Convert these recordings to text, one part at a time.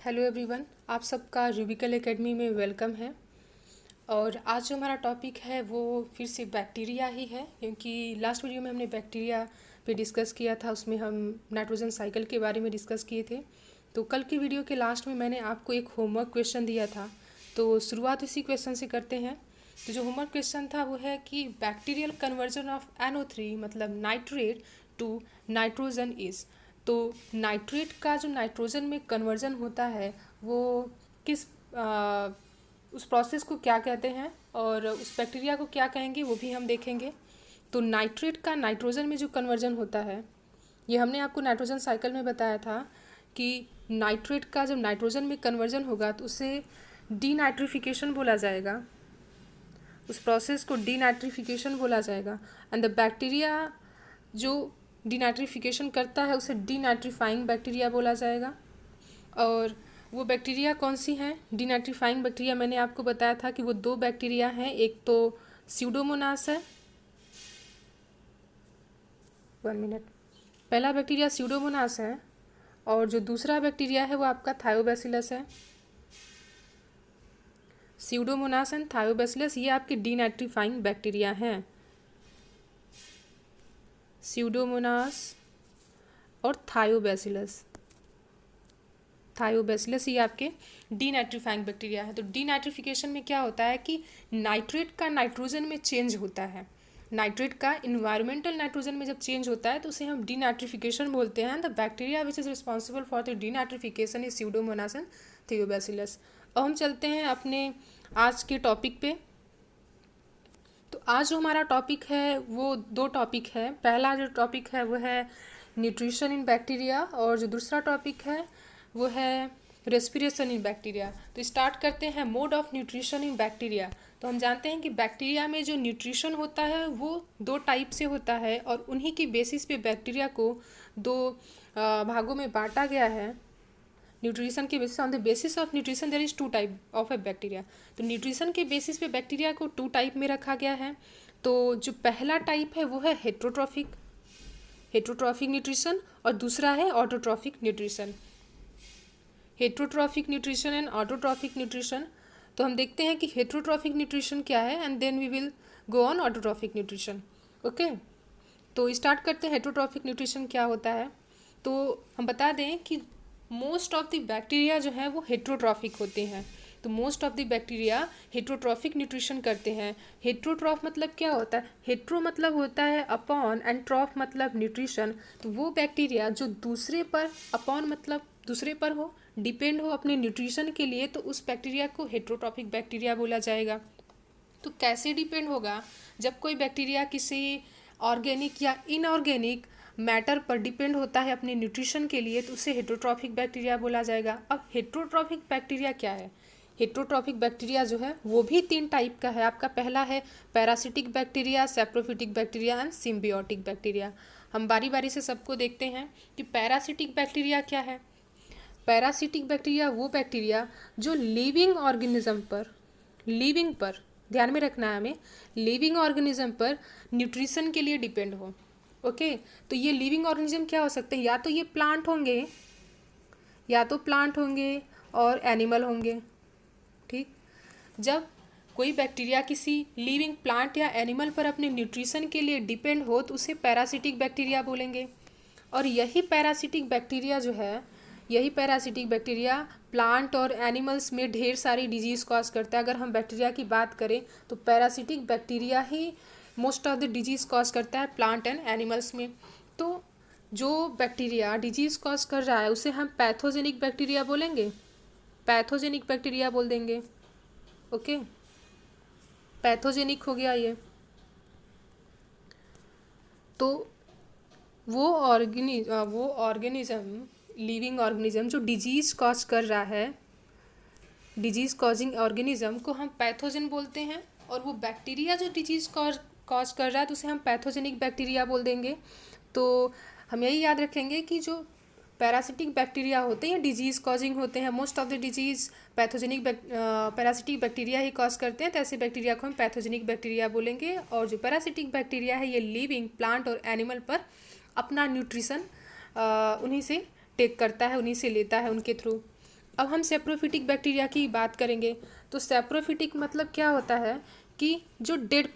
Hello everyone, आप सबका रूबिकल academy में वेलकम है। और आज जो हमारा टॉपिक है वो फिर से बैक्टीरिया ही है, क्योंकि लास्ट वीडियो में हमने बैक्टीरिया पे डिस्कस किया था। उसमें हम नाइट्रोजन साइकिल के बारे में डिस्कस किए थे। तो कल की वीडियो के लास्ट में मैंने आपको एक होमवर्क क्वेश्चन दिया था, तो शुरुआत इसी क्वेश्चन से करते हैं। तो जो होमवर्क क्वेश्चन था वो है कि बैक्टीरियल कन्वर्जन ऑफ NO3 मतलब नाइट्रेट टू नाइट्रोजन इज़। तो नाइट्रेट का जो नाइट्रोजन में कन्वर्जन होता है वो किस उस प्रोसेस को क्या कहते हैं और उस बैक्टीरिया को क्या कहेंगे वो भी हम देखेंगे। तो नाइट्रेट का नाइट्रोजन में जो कन्वर्जन होता है, ये हमने आपको नाइट्रोजन साइकिल में बताया था कि नाइट्रेट का जब नाइट्रोजन में कन्वर्जन होगा तो उसे डीनाइट्रिफिकेशन बोला जाएगा। उस प्रोसेस को डीनाइट्रिफिकेशन बोला जाएगा। एंड द बैक्टीरिया जो डीनाइट्रिफिकेशन करता है उसे डीनाइट्रीफाइंग बैक्टीरिया बोला जाएगा। और वो बैक्टीरिया कौन सी हैं? डीनाइट्रीफाइंग बैक्टीरिया मैंने आपको बताया था कि वो दो बैक्टीरिया हैं। एक तो स्यूडोमोनास है, 1 मिनट। पहला बैक्टीरिया स्यूडोमोनास है और जो दूसरा बैक्टीरिया है वो आपका थायोबैसिलस है। स्यूडोमोनास एंड थायोबैसिलस ये आपके डीनाइट्रीफाइंग बैक्टीरिया हैं। स्यूडोमोनास और थायोबैसिलस ये आपके डीनाइट्रीफाइंग बैक्टीरिया है। तो डीनाइट्रिफिकेशन में क्या होता है कि नाइट्रेट का नाइट्रोजन में चेंज होता है। नाइट्रेट का इन्वायरमेंटल नाइट्रोजन में जब चेंज होता है तो उसे हम डीनाइट्रिफिकेशन बोलते हैं। The bacteria which is responsible for the denitrification is Pseudomonas and Thiobacillus. अब हम चलते हैं अपने आज के टॉपिक पे। तो आज जो हमारा टॉपिक है वो दो टॉपिक है। पहला जो टॉपिक है वो है न्यूट्रिशन इन बैक्टीरिया और जो दूसरा टॉपिक है वो है रेस्पिरेशन इन बैक्टीरिया। तो स्टार्ट करते हैं mode of nutrition in bacteria. तो हम जानते हैं कि बैक्टीरिया में जो न्यूट्रिशन होता है वो दो टाइप से होता है और उन्हीं की बेसिस पे बैक्टीरिया को दो भागों में बांटा गया है। न्यूट्रिशन के basis, on the basis of nutrition there is two type of a bacteria. तो न्यूट्रिशन के बेसिस पे बैक्टीरिया को टू टाइप में रखा गया है। तो जो पहला टाइप है वो है हेट्रोट्रॉफिक न्यूट्रिशन और दूसरा है autotrophic nutrition. Heterotrophic nutrition and autotrophic nutrition. तो हम देखते हैं कि हेट्रोट्रॉफिक न्यूट्रिशन क्या है and then we will go on autotrophic nutrition. Okay, तो स्टार्ट करते हैं हेट्रोट्रॉफिक न्यूट्रिशन क्या होता है। तो हम बता दें कि मोस्ट ऑफ द बैक्टीरिया जो है वो हेट्रोट्रॉफिक होते हैं। तो most of the bacteria heterotrophic nutrition करते हैं। हेट्रोट्रॉफ मतलब क्या होता है? हेट्रो मतलब होता है अपॉन एंड ट्रॉफ मतलब न्यूट्रिशन। तो वो बैक्टीरिया जो दूसरे पर, अपॉन मतलब दूसरे पर हो, डिपेंड हो अपने न्यूट्रिशन के लिए, तो उस बैक्टीरिया को हेट्रोट्रॉफिक बैक्टीरिया बोला जाएगा। तो कैसे डिपेंड होगा? जब कोई बैक्टीरिया किसी ऑर्गेनिक या इनऑर्गेनिक मैटर पर डिपेंड होता है अपने न्यूट्रिशन के लिए, तो उसे हेट्रोट्रॉफिक बैक्टीरिया बोला जाएगा। अब हेट्रोट्रॉफिक बैक्टीरिया क्या है? हेट्रोट्रॉफिक बैक्टीरिया जो है वो भी 3 टाइप का है। आपका पहला है parasitic bacteria, saprophytic bacteria and symbiotic bacteria. हम बारी बारी से सबको देखते हैं कि पैरासिटिक बैक्टीरिया क्या है। पैरासिटिक बैक्टीरिया वो बैक्टीरिया जो लिविंग पर ध्यान में रखना है हमें, लिविंग ऑर्गेनिज्म पर न्यूट्रिशन के लिए डिपेंड हो। ओके, तो ये लिविंग ऑर्गेनिज्म क्या हो सकते हैं? या तो प्लांट होंगे और एनिमल होंगे। ठीक, जब कोई बैक्टीरिया किसी लिविंग प्लांट या एनिमल पर अपने न्यूट्रिशन के लिए डिपेंड हो तो उसे पैरासिटिक बैक्टीरिया बोलेंगे। और यही पैरासिटिक बैक्टीरिया प्लांट और एनिमल्स में ढेर सारी डिजीज़ कॉज करता है। अगर हम बैक्टीरिया की बात करें तो parasitic bacteria he most of the disease cause करता है प्लांट एंड एनिमल्स में। तो जो बैक्टीरिया डिजीज़ कॉज कर रहा है उसे हम पैथोजेनिक बैक्टीरिया बोलेंगे, पैथोजेनिक बैक्टीरिया बोल देंगे। ओके, पैथोजेनिक हो गया ये। तो वो ऑर्गेनिज्म, लिविंग ऑर्गेनिज्म जो डिजीज़ कॉज कर रहा है, डिजीज़ कॉजिंग ऑर्गेनिज्म को हम पैथोजन बोलते हैं। और वो बैक्टीरिया जो डिजीज़ कॉज कर रहा है तो उसे हम पैथोजेनिक बैक्टीरिया बोल देंगे। तो हम यही याद रखेंगे कि जो पैरासिटिक बैक्टीरिया होते हैं डिजीज़ कॉजिंग होते हैं। Most of the disease parasitic bacteria he cause करते हैं, तो ऐसे बैक्टीरिया को हम पैथोजेनिक बैक्टीरिया बोलेंगे। और जो पैरासिटिक बैक्टीरिया है ये लिविंग प्लांट और एनिमल पर अपना न्यूट्रिशन उन्हीं से टेक करता है, उन्हीं से लेता है, उनके थ्रू। अब हम सेप्रोफिटिक बैक्टीरिया की बात करेंगे। तो सेप्रोफिटिक मतलब क्या होता है कि जो डेड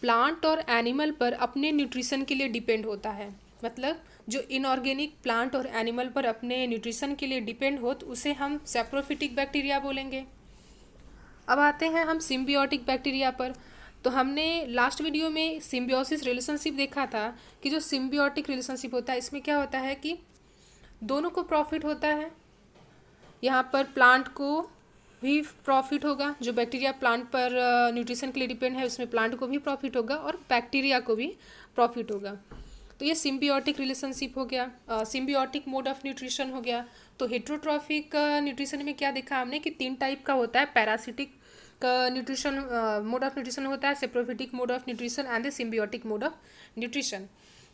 प्लांट और एनिमल पर अपने न्यूट्रिशन के लिए डिपेंड होता है। मतलब जो इनऑर्गेनिक प्लांट और एनिमल पर अपने न्यूट्रिशन के लिए डिपेंड हो तो उसे हम सेप्रोफिटिक बैक्टीरिया बोलेंगे। अब आते हैं हम सिम्बियोटिक बैक्टीरिया पर। तो हमने लास्ट वीडियो में सिम्बियोसिस रिलेशनशिप देखा था कि जो सिम्बियोटिक रिलेशनशिप होता है इसमें क्या होता है कि दोनों को प्रॉफिट होता है। यहाँ पर प्लांट को भी प्रॉफिट होगा, जो बैक्टीरिया प्लांट पर न्यूट्रिशन के लिए डिपेंड है उसमें प्लांट को भी प्रॉफिट होगा और बैक्टीरिया को भी प्रॉफिट होगा। तो ये सिम्बियोटिक रिलेशनशिप हो गया, सिम्बियोटिक मोड ऑफ न्यूट्रिशन हो गया। तो हेट्रोट्रॉफिक न्यूट्रिशन में क्या देखा हमने कि 3 टाइप का होता है, parasitic nutrition mode of nutrition होता है, saprophytic mode of nutrition and the symbiotic mode of nutrition.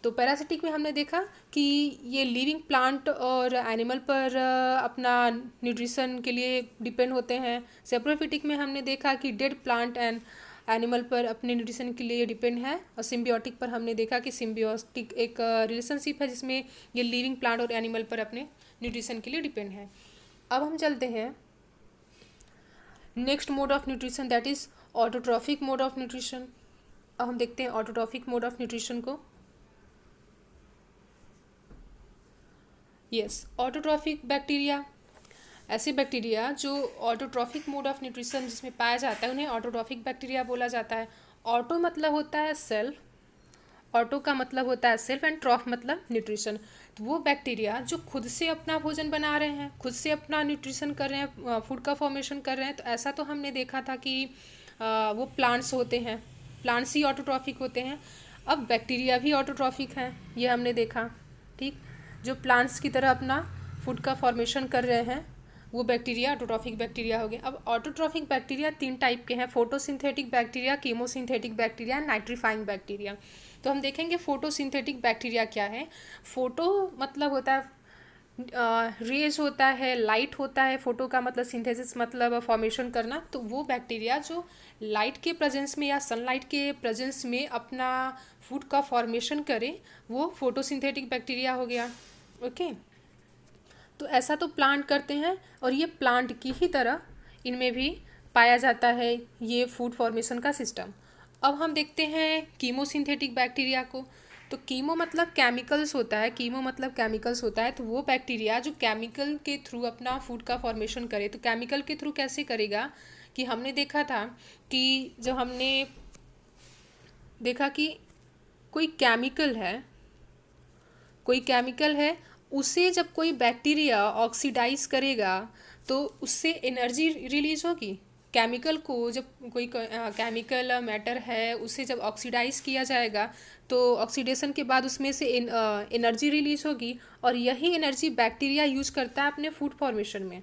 तो पैरासिटिक में हमने देखा कि ये लिविंग प्लांट और एनिमल पर अपना न्यूट्रिशन के लिए डिपेंड होते हैं। सेप्रोफिटिक में हमने देखा कि डेड प्लांट एंड एनिमल पर अपने न्यूट्रिशन के लिए डिपेंड है। और सिम्बियोटिक पर हमने देखा कि सिम्बियोटिक एक रिलेशनशिप है जिसमें ये लिविंग प्लांट और एनिमल पर अपने न्यूट्रिशन के लिए डिपेंड है। अब हम चलते हैं next mode of nutrition, that is autotrophic mode of nutrition. अब हम देखते हैं ऑटोट्रॉफिक मोड ऑफ न्यूट्रिशन को। यस, ऑटोट्रॉफिक बैक्टीरिया ऐसे बैक्टीरिया जो ऑटोट्रॉफिक मोड ऑफ न्यूट्रिशन जिसमें पाया जाता है उन्हें ऑटोट्रॉफिक बैक्टीरिया बोला जाता है। ऑटो मतलब होता है सेल्फ, ऑटो का मतलब होता है सेल्फ एंड ट्रॉफ मतलब न्यूट्रिशन। तो वो बैक्टीरिया जो खुद से अपना भोजन बना रहे हैं, खुद से अपना न्यूट्रिशन कर रहे हैं, फूड का फॉर्मेशन कर रहे हैं। तो ऐसा तो हमने देखा था कि वो प्लांट्स होते हैं, प्लांट्स ही ऑटोट्रॉफिक होते हैं। अब बैक्टीरिया भी ऑटोट्रॉफिक हैं, ये हमने देखा। ठीक, जो प्लांट्स की तरह अपना फूड का फॉर्मेशन कर रहे हैं वो बैक्टीरिया ऑटोट्रॉफिक बैक्टीरिया हो गए। अब ऑटोट्रॉफिक बैक्टीरिया 3 टाइप के हैं, photosynthetic bacteria, chemosynthetic bacteria, nitrifying bacteria. तो हम देखेंगे फोटोसिंथेटिक बैक्टीरिया क्या है। फोटो मतलब होता है रेज होता है, लाइट होता है। फोटो का मतलब सिंथेसिस मतलब फॉर्मेशन करना। तो वो बैक्टीरिया जो लाइट के प्रेजेंस में या सनलाइट के प्रेजेंस में अपना फूड का फॉर्मेशन करे वो फोटोसिंथेटिक बैक्टीरिया हो गया। ओके, तो ऐसा तो प्लांट करते हैं और ये प्लांट की ही तरह इनमें भी पाया जाता है ये फूड फॉर्मेशन का सिस्टम। अब हम देखते हैं कीमोसिंथेटिक बैक्टीरिया को। तो कीमो मतलब केमिकल्स होता है, कीमो मतलब केमिकल्स होता है। तो वो बैक्टीरिया जो केमिकल के थ्रू अपना फूड का फॉर्मेशन करे। तो केमिकल के थ्रू कैसे करेगा कि हमने देखा था कि जब हमने देखा कि कोई केमिकल है उसे जब कोई बैक्टीरिया ऑक्सीडाइज करेगा तो उससे एनर्जी रिलीज होगी। केमिकल को जब कोई केमिकल मैटर है उसे जब ऑक्सीडाइज किया जाएगा तो ऑक्सीडेशन के बाद उसमें से एनर्जी रिलीज होगी और यही एनर्जी बैक्टीरिया यूज करता है अपने फूड फॉर्मेशन में।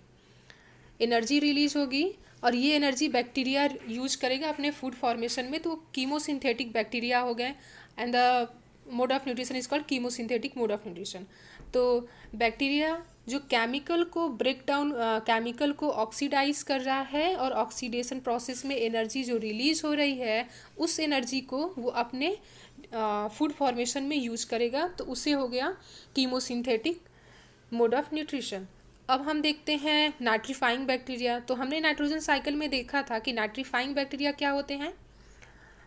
एनर्जी रिलीज होगी और ये एनर्जी बैक्टीरिया यूज करेगा अपने फूड फॉर्मेशन में। तो कीमोसिंथेटिक बैक्टीरिया हो गए and the mode of nutrition is called chemosynthetic mode of nutrition. तो बैक्टीरिया जो केमिकल को ब्रेक डाउन, केमिकल को ऑक्सीडाइज कर रहा है और ऑक्सीडेशन प्रोसेस में एनर्जी जो रिलीज हो रही है उस एनर्जी को वो अपने फूड फॉर्मेशन में यूज़ करेगा। तो उसे हो गया कीमोसिंथेटिक मोड ऑफ न्यूट्रिशन। अब हम देखते हैं नाइट्रीफाइंग बैक्टीरिया। तो हमने नाइट्रोजन साइकिल में देखा था कि नाइट्रीफाइंग बैक्टीरिया क्या होते हैं।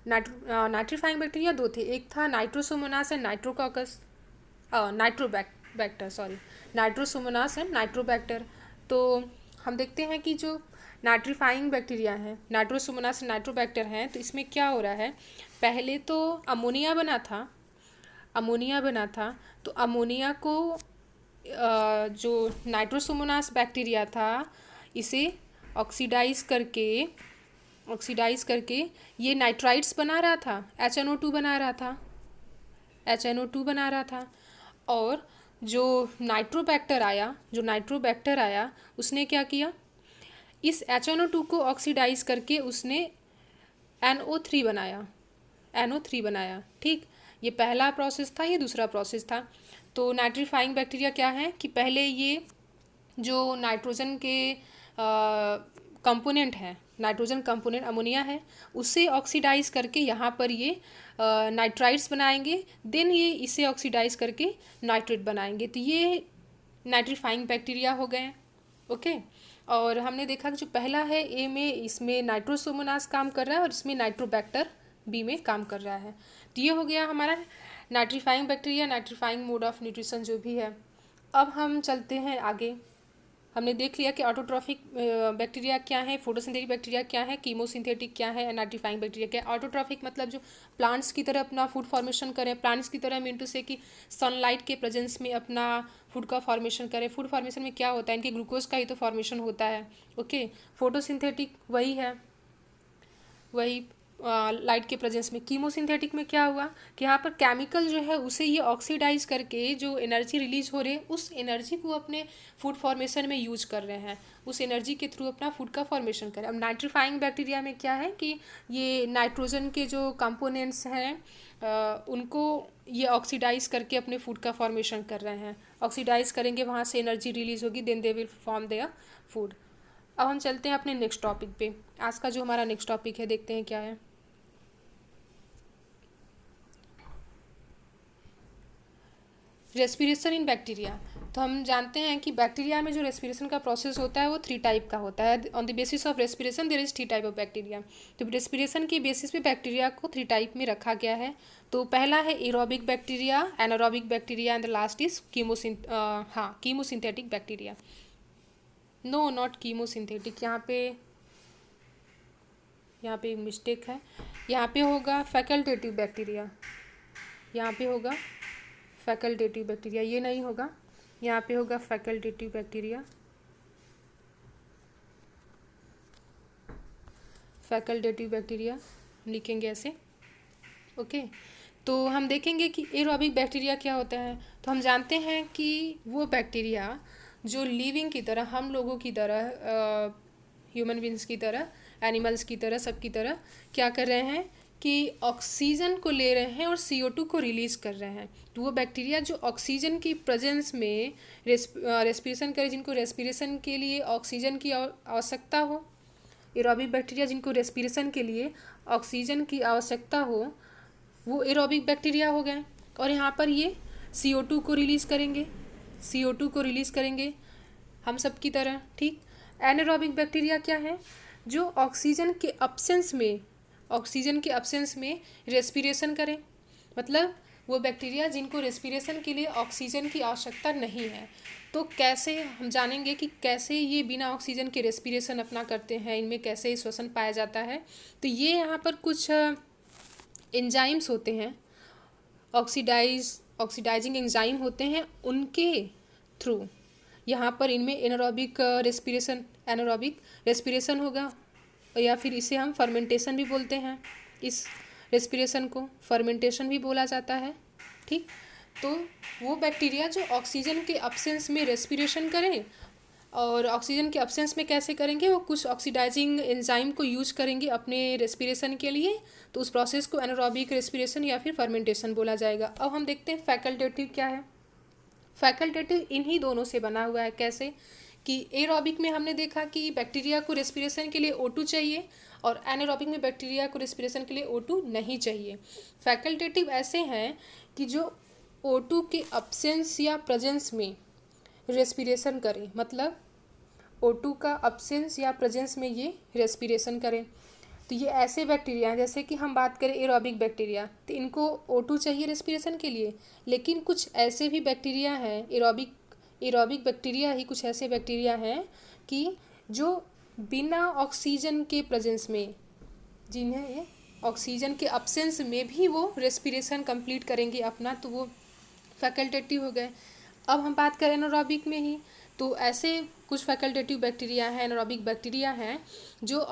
नाइट्रीफाइंग बैक्टीरिया 2 थे, एक था Nitrosomonas and Nitrococcus, Nitrosomonas and Nitrobacter. तो हम देखते हैं कि जो नाइट्रीफाइंग बैक्टीरिया हैं, नाइट्रोसोमोनास एंड नाइट्रोबैक्टर हैं, तो इसमें क्या हो रहा है, पहले तो अमोनिया बना था। तो अमोनिया को जो नाइट्रोसोमोनास बैक्टीरिया था इसे ऑक्सीडाइज करके ये नाइट्राइट्स बना रहा था, HNO2 बना रहा था। और जो नाइट्रोबैक्टर आया उसने क्या किया, इस HNO2 को ऑक्सीडाइज करके उसने NO3 बनाया। ठीक, ये पहला प्रोसेस था, ये दूसरा प्रोसेस था। तो नाइट्रीफाइंग बैक्टीरिया क्या है कि पहले ये जो नाइट्रोजन के कंपोनेंट है, नाइट्रोजन कंपोनेंट अमोनिया है, उसे ऑक्सीडाइज करके यहाँ पर ये नाइट्राइट्स बनाएंगे, देन ये इसे ऑक्सीडाइज करके नाइट्रेट बनाएंगे। तो ये नाइट्रीफाइंग बैक्टीरिया हो गए। ओके, और हमने देखा कि जो पहला है ए में, इसमें नाइट्रोसोमोनास काम कर रहा है और इसमें नाइट्रोबैक्टर बी में काम कर रहा है। तो ये हो गया हमारा nitrifying bacteria, nitrifying mode of nutrition जो भी है। अब हम चलते हैं आगे। हमने देख लिया कि ऑटोट्रॉफिक बैक्टीरिया क्या है, फोटोसिंथेटिक बैक्टीरिया क्या है, कीमोसिंथेटिक क्या है, नाइट्रीफाइंग बैक्टीरिया क्या है। ऑटोट्रॉफिक मतलब जो प्लांट्स की तरह अपना फूड फॉर्मेशन करें, प्लांट्स की तरह मीन टू से कि सनलाइट के प्रेजेंस में अपना फूड का फॉर्मेशन करें। फूड फॉर्मेशन में क्या होता है, इनके ग्लूकोज का ही तो फॉर्मेशन होता है। ओके, फोटोसिंथेटिक वही है, वही लाइट के प्रेजेंस में। कीमोसिंथेटिक में क्या हुआ कि यहाँ पर केमिकल जो है उसे ये ऑक्सीडाइज करके जो एनर्जी रिलीज हो रही है उस एनर्जी को अपने फूड फॉर्मेशन में यूज कर रहे हैं, उस एनर्जी के थ्रू अपना फूड का फॉर्मेशन करें। अब नाइट्रीफाइंग बैक्टीरिया में क्या है कि ये नाइट्रोजन के जो कंपोनेंट्स हैं उनको ये ऑक्सीडाइज करके अपने फूड का फॉर्मेशन कर रहे हैं। ऑक्सीडाइज करेंगे, वहाँ से एनर्जी रिलीज होगी, then they will form their food. अब हम चलते हैं अपने नेक्स्ट टॉपिक पे। आज का जो हमारा नेक्स्ट टॉपिक है, देखते हैं क्या है। Respiration in bacteria. तो हम जानते हैं कि बैक्टीरिया में जो रेस्पिरेशन का प्रोसेस होता है वो 3 टाइप का होता है। On the basis of respiration there is 3 type of bacteria. तो रेस्पिरेशन की बेसिस पे बैक्टीरिया को 3 टाइप में रखा गया है। तो पहला है aerobic bacteria, anaerobic bacteria and the last is chemosynthetic bacteria. No, not chemosynthetic, यहाँ पे मिस्टेक है। यहाँ पे होगा फैकल्टेटिव बैक्टीरिया, यहाँ पे होगा फैकल्टेटिव बैक्टीरिया, ये नहीं होगा। यहाँ पे होगा फैकल्टेटिव बैक्टीरिया, फैकल्टेटिव बैक्टीरिया लिखेंगे ऐसे। ओके, तो हम देखेंगे कि एरोबिक बैक्टीरिया क्या होता है। तो हम जानते हैं कि वो बैक्टीरिया जो लिविंग की तरह, हम लोगों की तरह, ह्यूमन बींग्स की तरह, एनिमल्स की तरह, सब की तरह क्या कर रहे हैं कि ऑक्सीजन को ले रहे हैं और CO2 को रिलीज़ कर रहे हैं। तो वो बैक्टीरिया जो ऑक्सीजन की प्रेजेंस में रेस्पिरेशन करे, जिनको रेस्पिरेशन के लिए ऑक्सीजन की आवश्यकता हो, एरोबिक बैक्टीरिया जिनको रेस्पिरेशन के लिए ऑक्सीजन की आवश्यकता हो, वो एरोबिक बैक्टीरिया हो गए। और यहाँ पर ये CO2 को रिलीज़ करेंगे, CO2 को रिलीज़ करेंगे हम सब की तरह, ठीक। एनारोबिक बैक्टीरिया क्या है, जो ऑक्सीजन के अब्सेंस में रेस्पिरेशन करें। मतलब वो बैक्टीरिया जिनको रेस्पिरेशन के लिए ऑक्सीजन की आवश्यकता नहीं है। तो कैसे हम जानेंगे कि कैसे ये बिना ऑक्सीजन के रेस्पिरेशन अपना करते हैं, इनमें कैसे श्वसन पाया जाता है। तो ये यहाँ पर कुछ एंजाइम्स होते हैं, ऑक्सीडाइजिंग एंजाइम होते हैं, उनके थ्रू यहाँ पर इनमें एनारोबिक रेस्पिरेशन होगा, या फिर इसे हम फर्मेंटेशन भी बोलते हैं। इस रेस्पिरेशन को फर्मेंटेशन भी बोला जाता है, ठीक। तो वो बैक्टीरिया जो ऑक्सीजन के अब्सेंस में रेस्पिरेशन करें, और ऑक्सीजन के अब्सेंस में कैसे करेंगे, वो कुछ ऑक्सीडाइजिंग एंजाइम को यूज करेंगे अपने रेस्पिरेशन के लिए। तो उस प्रोसेस को एनारोबिक रेस्पिरेशन या फिर फर्मेंटेशन बोला जाएगा। अब हम देखते हैं फैकल्टेटिव क्या है। फैकल्टेटिव इन्हीं दोनों से बना हुआ है। कैसे कि एरोबिक में हमने देखा कि बैक्टीरिया को रेस्पिरेशन के लिए O2 चाहिए, और एनारोबिक में बैक्टीरिया को रेस्पिरेशन के लिए O2 नहीं चाहिए। फैकल्टेटिव ऐसे हैं कि जो O2 के अब्सेंस या प्रेजेंस में रेस्पिरेशन करें, मतलब O2 का अब्सेंस या प्रेजेंस में ये रेस्पिरेशन करें। तो ये ऐसे बैक्टीरिया हैं, जैसे कि हम बात करें एरोबिक बैक्टीरिया, तो इनको O2 चाहिए रेस्पिरेशन के लिए। लेकिन कुछ ऐसे भी बैक्टीरिया हैं, एरोबिक बैक्टीरिया ही कुछ ऐसे बैक्टीरिया हैं कि जो बिना ऑक्सीजन के प्रेजेंस में, जिन्हें ये ऑक्सीजन के अब्सेंस में भी वो रेस्पिरेशन कंप्लीट करेंगे अपना, तो वो फैकल्टेटिव हो गए। अब हम बात करें एनारोबिक में ही, तो ऐसे कुछ फैकल्टेटिव बैक्टीरिया हैं, एनारोबिक बैक्टीरिया हैं जो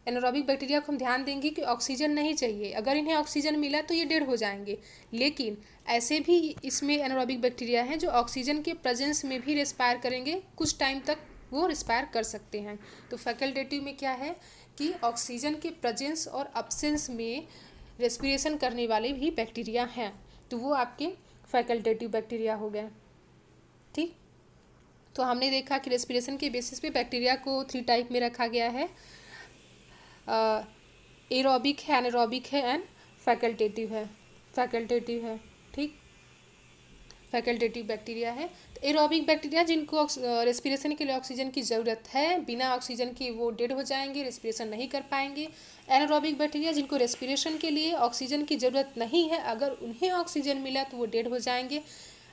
एनारोबिक बैक्टीरिया को हम ध्यान देंगे कि ऑक्सीजन नहीं चाहिए, अगर इन्हें ऑक्सीजन मिला तो ये डेड हो जाएंगे। लेकिन ऐसे भी इसमें एनारोबिक बैक्टीरिया हैं जो ऑक्सीजन के प्रेजेंस में भी रेस्पायर करेंगे, कुछ टाइम तक वो रेस्पायर कर सकते हैं। तो फैकल्टेटिव में क्या है कि ऑक्सीजन के प्रेजेंस और अब्सेंस में रेस्पिरेशन करने वाले भी बैक्टीरिया हैं, तो वो आपके फैकल्टेटिव बैक्टीरिया हो गए, ठीक। तो हमने देखा कि रेस्पिरेशन के बेसिस पे बैक्टीरिया को 3 टाइप में रखा गया है, एरोबिक है, एनारोबिक है एंड फैकल्टेटिव है, ठीक। फैकल्टेटिव बैक्टीरिया है। तो एरोबिक बैक्टीरिया जिनको रेस्पिरेशन के लिए ऑक्सीजन की ज़रूरत है, बिना ऑक्सीजन के वो डेड हो जाएंगे, रेस्पिरेशन नहीं कर पाएंगे। एनारोबिक बैक्टीरिया जिनको रेस्पिरेशन के लिए ऑक्सीजन की ज़रूरत नहीं है, अगर उन्हें ऑक्सीजन मिला तो वो डेड हो जाएंगे।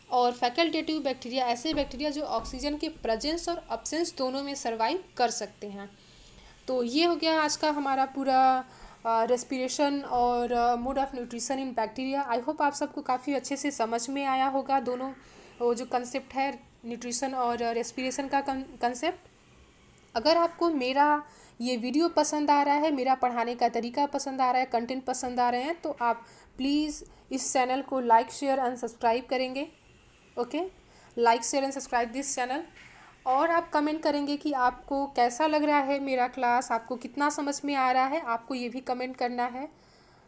और फैकल्टेटिव बैक्टीरिया ऐसे बैक्टीरिया जो ऑक्सीजन के प्रेजेंस और अब्सेंस दोनों में सर्वाइव कर सकते हैं। तो ये हो गया आज का हमारा पूरा रेस्पिरेशन और mode of nutrition in bacteria. I hope आप सबको काफ़ी अच्छे से समझ में आया होगा दोनों वो जो कंसेप्ट है न्यूट्रिशन और रेस्पिरेशन का कंसेप्ट। अगर आपको मेरा ये वीडियो पसंद आ रहा है, मेरा पढ़ाने का तरीका पसंद आ रहा है, कंटेंट पसंद आ रहे हैं, तो आप प्लीज़ इस चैनल को लाइक शेयर एंड सब्सक्राइब करेंगे। Okay, like share and subscribe this channel. और आप कमेंट करेंगे कि आपको कैसा लग रहा है मेरा क्लास, आपको कितना समझ में आ रहा है, आपको ये भी कमेंट करना है।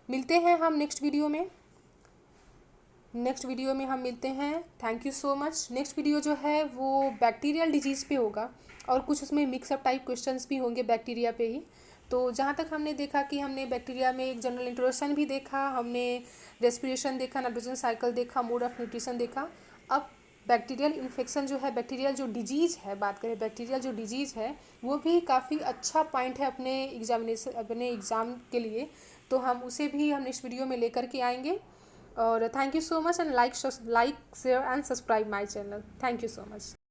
मिलते हैं हम नेक्स्ट वीडियो में। हम मिलते हैं। Thank you so much. Next video जो है वो बैक्टीरियल डिजीज़ पे होगा और कुछ उसमें मिक्सअप टाइप क्वेश्चंस भी होंगे बैक्टीरिया पे ही। तो जहाँ तक हमने देखा कि हमने बैक्टीरिया में एक जनरल इंट्रोडक्शन भी देखा, हमने रेस्पिरेशन देखा, नाइट्रोजन साइकिल देखा, मोड ऑफ न्यूट्रिशन देखा। अब बैक्टीरियल इन्फेक्शन जो है, बैक्टीरियल जो डिजीज़ है, बात करें बैक्टीरियल जो डिजीज़ है, वो भी काफ़ी अच्छा पॉइंट है अपने एग्ज़ाम के लिए। तो हम उसे भी हम नेक्स्ट वीडियो में लेकर के आएंगे। और thank you so much and like share and subscribe my channel. Thank you so much.